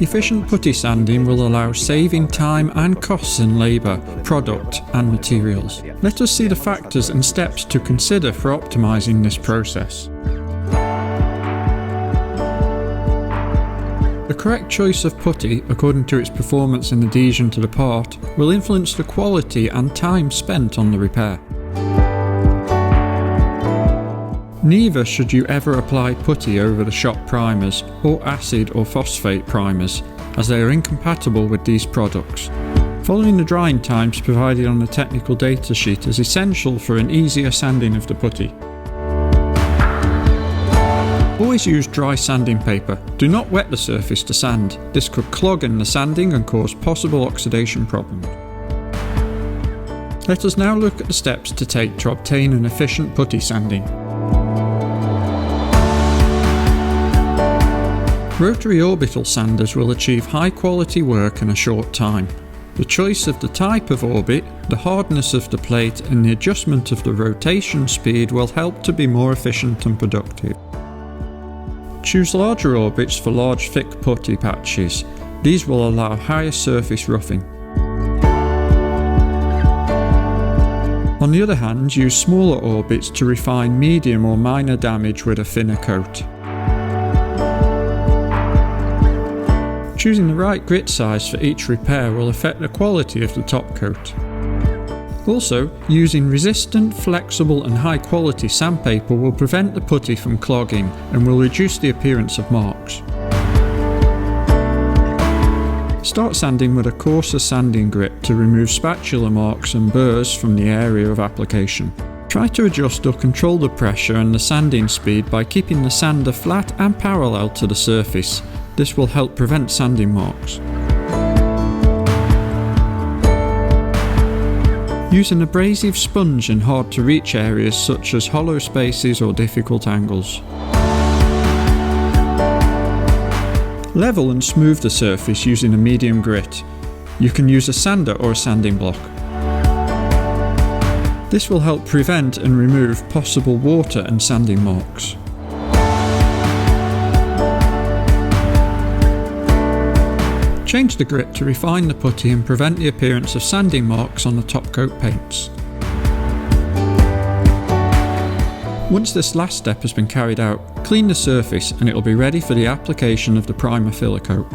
Efficient putty sanding will allow saving time and costs in labour, product and materials. Let us see the factors and steps to consider for optimising this process. The correct choice of putty, according to its performance and adhesion to the part, will influence the quality and time spent on the repair. Neither should you ever apply putty over the shop primers or acid or phosphate primers, as they are incompatible with these products. Following the drying times provided on the technical data sheet is essential for an easier sanding of the putty. Always use dry sanding paper. Do not wet the surface to sand. This could clog in the sanding and cause possible oxidation problems. Let us now look at the steps to take to obtain an efficient putty sanding. Rotary orbital sanders will achieve high quality work in a short time. The choice of the type of orbit, the hardness of the plate and the adjustment of the rotation speed will help to be more efficient and productive. Choose larger orbits for large thick putty patches. These will allow higher surface roughing. On the other hand, use smaller orbits to refine medium or minor damage with a thinner coat. Choosing the right grit size for each repair will affect the quality of the top coat. Also, using resistant, flexible and high quality sandpaper will prevent the putty from clogging and will reduce the appearance of marks. Start sanding with a coarser sanding grit to remove spatula marks and burrs from the area of application. Try to adjust or control the pressure and the sanding speed by keeping the sander flat and parallel to the surface. This will help prevent sanding marks. Use an abrasive sponge in hard to reach areas such as hollow spaces or difficult angles. Level and smooth the surface using a medium grit. You can use a sander or a sanding block. This will help prevent and remove possible water and sanding marks. Change the grit to refine the putty and prevent the appearance of sanding marks on the top coat paints. Once this last step has been carried out, clean the surface and it will be ready for the application of the primer filler coat.